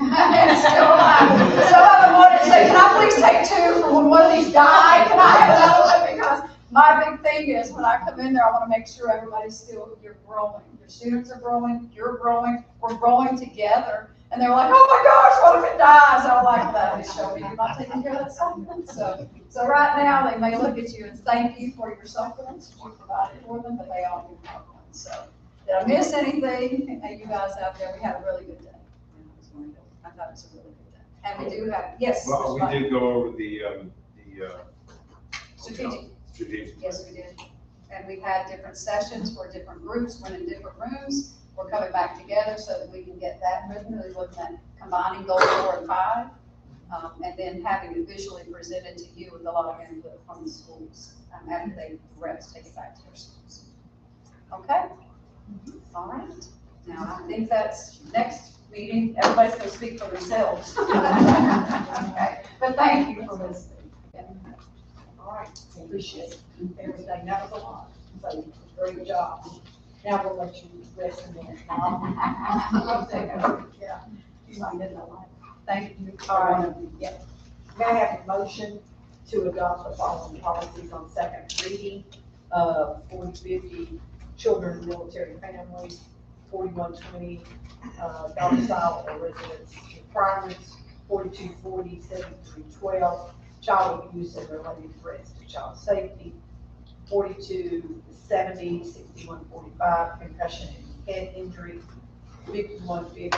It's still alive. Some of them wanted to say, can I please take 2 for when one of these die? Can I have another one? Because my big thing is when I come in there, I want to make sure everybody's you're growing. Your students are growing, you're growing, we're growing together. And they're like, oh my gosh, what if it dies? I'm like, that is showing you're not taking care of that supplement. So right now, they may look at you and thank you for your supplements you provided for them, but they all do have one. So did I miss anything? Hey, you guys out there, we had a really good day. I thought it was a really good day. And we do have, yes. Well, we did go over the strategic. Yes, we did. And we had different sessions for different groups, went in different rooms. We're coming back together so that we can get that rhythm. We're looking at combining goals 4 and 5, and then having it visually presented to you with a lot of input from the schools after the reps take it back to their schools. Okay? All right. Now, I think that's next meeting, everybody's gonna speak for themselves. Okay, but thank you for listening. Yeah. All right, appreciate everything. That was a lot. So, great job. Now we'll let you rest a minute. I'll take over. Yeah. You might get that one. Thank you. All right, yeah. May I have a motion to adopt the following policies on second reading? 4050, children of military families, 4120, domicile or residence requirements, 4240, 7312, child abuse and related threats to child safety, 4270, 6145, concussion and head injury, 5150,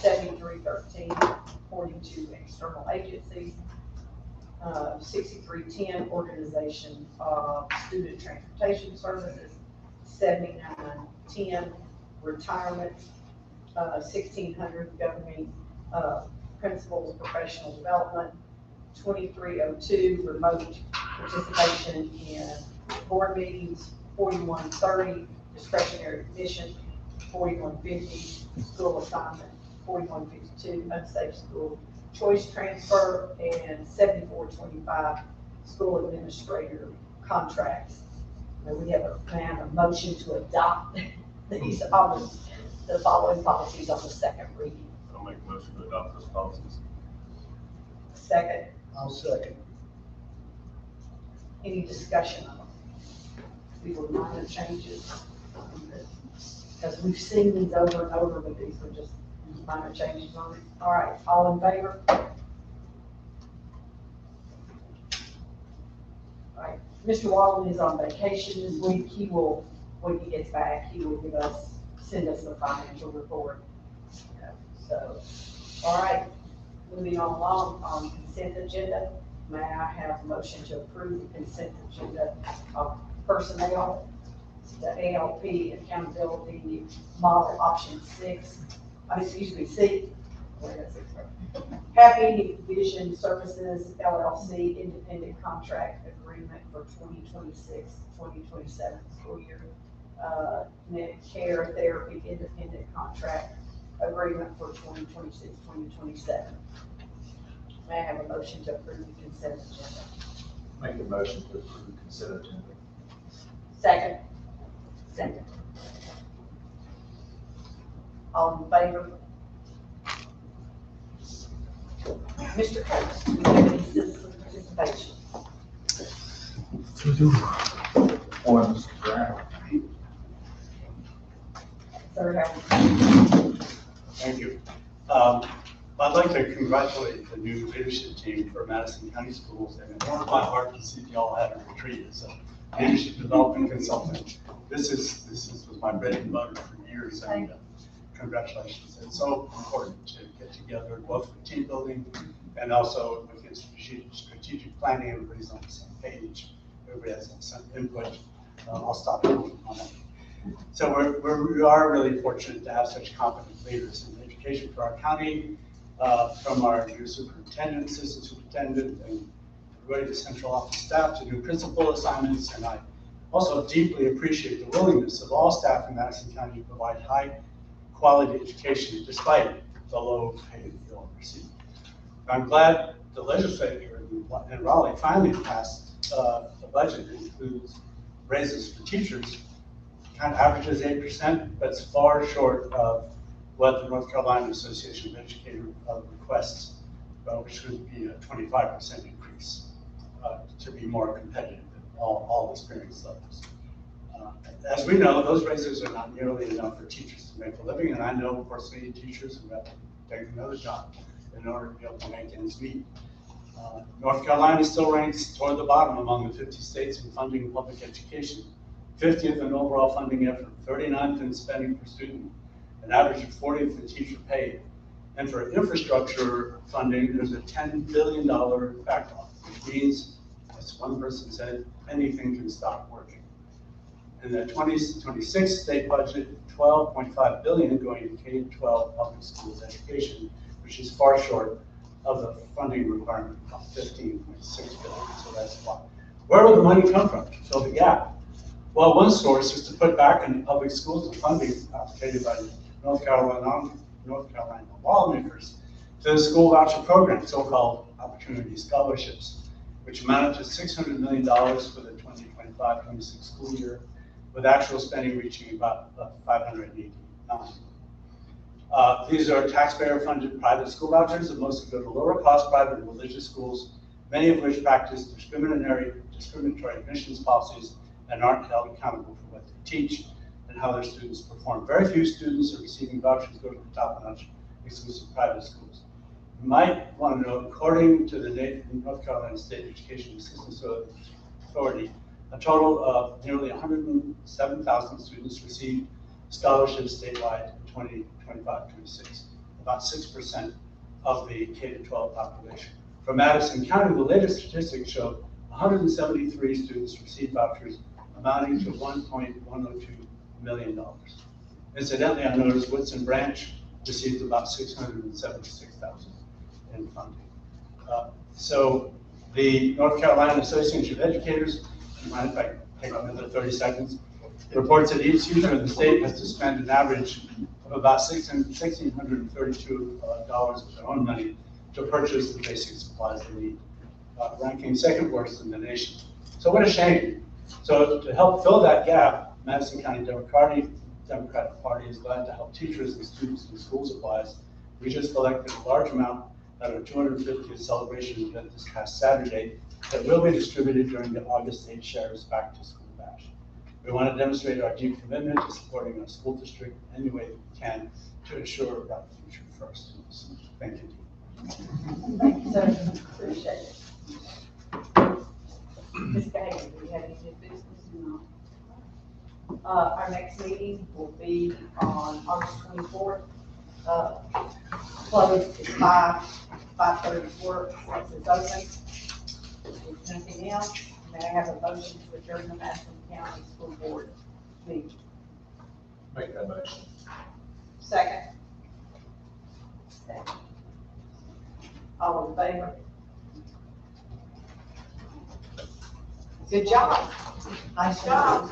7313, 42 external agencies, 6310, organization of student transportation services, 7910, retirement, 1600, governing principals, professional development, 2302, remote participation in board meetings, 4130, discretionary admission, 4150, school assignment, 4152, unsafe school choice transfer, and 7425, school administrator contracts. And we have a motion to adopt these, the following policies on the second reading. I'll make a motion to adopt those policies. Second, I'll second. any discussion on them? These were minor changes, because we've seen these over and over, but these were just minor changes on it. All right, all in favor? All right, Mr. Wallen is on vacation this week. He will, when he gets back, he will send us the financial report. So, all right, moving on along on consent agenda. May I have a motion to approve the consent agenda of personnel, the ALP accountability model option 6, C. Happy Vision Services LLC independent contract agreement for 2026-2027 school year. Net Care Therapy independent contract agreement for 2026-2027. May I have a motion to approve the consent agenda? Make a motion to approve the consent agenda. Second. Second. All in favor? Mr. Coates, do you have any citizen participation? One, Mr. Brown. Sir, Howard? Thank you. I'd like to congratulate the new leadership team for Madison County Schools, and it warmed my heart to see y'all had a retreat as a leadership development consultant. This was my bread and butter for years, and congratulations. It's so important to get together, both for team building and also with strategic planning. Everybody's on the same page. Everybody has some input. I'll stop on that. So we are really fortunate to have such competent leaders in education for our county, from our new superintendent, assistant superintendent, and everybody, the central office staff, to do principal assignments. And I also deeply appreciate the willingness of all staff in Madison County to provide high quality education despite the low pay you'll receive. I'm glad the legislature in Raleigh finally passed the budget that includes raises for teachers. Kind of averages 8%, but it's far short of what the North Carolina Association of Educators requests, which would be a 25% increase to be more competitive at all experience levels. As we know, those raises are not nearly enough for teachers to make a living, and I know personally teachers who have to take another job in order to be able to make ends meet. North Carolina still ranks toward the bottom among the 50 states in funding public education. 50th in overall funding effort, 39th in spending per student, an average of 40th in teacher pay. And for infrastructure funding, there's a $10 billion backlog, which means, as one person said, anything can stop working. In the 2026 state budget, $12.5 billion going to K-12 public schools education, which is far short of the funding requirement of $15.6 billion. So that's a lot. Where will the money come from to fill the gap? Well, one source is to put back in public schools the funding allocated by the North Carolina lawmakers to the school voucher program, so-called Opportunity Scholarships, which amounted to $600 million for the 2025-26 school year, with actual spending reaching about $589 million. These are taxpayer-funded private school vouchers that mostly go to lower-cost private and religious schools, many of which practice discriminatory admissions policies and aren't held accountable for what they teach and how their students perform. Very few students are receiving vouchers go to the top-notch exclusive private schools. You might want to know, according to the North Carolina State Education Assistance Authority, a total of nearly 107,000 students received scholarships statewide in 2025-26, about 6% of the K-12 population. For Madison County, the latest statistics show 173 students received vouchers amounting to $1.102 million. Incidentally, I noticed Woodson Branch received about $676,000 in funding. So the North Carolina Association of Educators, do you mind if I take another 30 seconds? Reports that each user in the state has to spend an average of about $1,632 of their own money to purchase the basic supplies they need, ranking second worst in the nation. So what a shame. So to help fill that gap, Madison County Democratic Party is glad to help teachers and students in school supplies. We just collected a large amount at our 250th celebration event this past Saturday that will be distributed during the August 8th Sheriff's Back to School Bash. We want to demonstrate our deep commitment to supporting our school district any way that we can to ensure about the future first. So, thank you. Thank you, sir. Appreciate it. Ms. Gay, do you have any new business? No. Our next meeting will be on August 24th. Closed at 5:30 work, once it's open. If nothing else, may I have a motion to adjourn the Madison County School Board meeting? Make that motion. Second. All in favor? Good job. Nice job.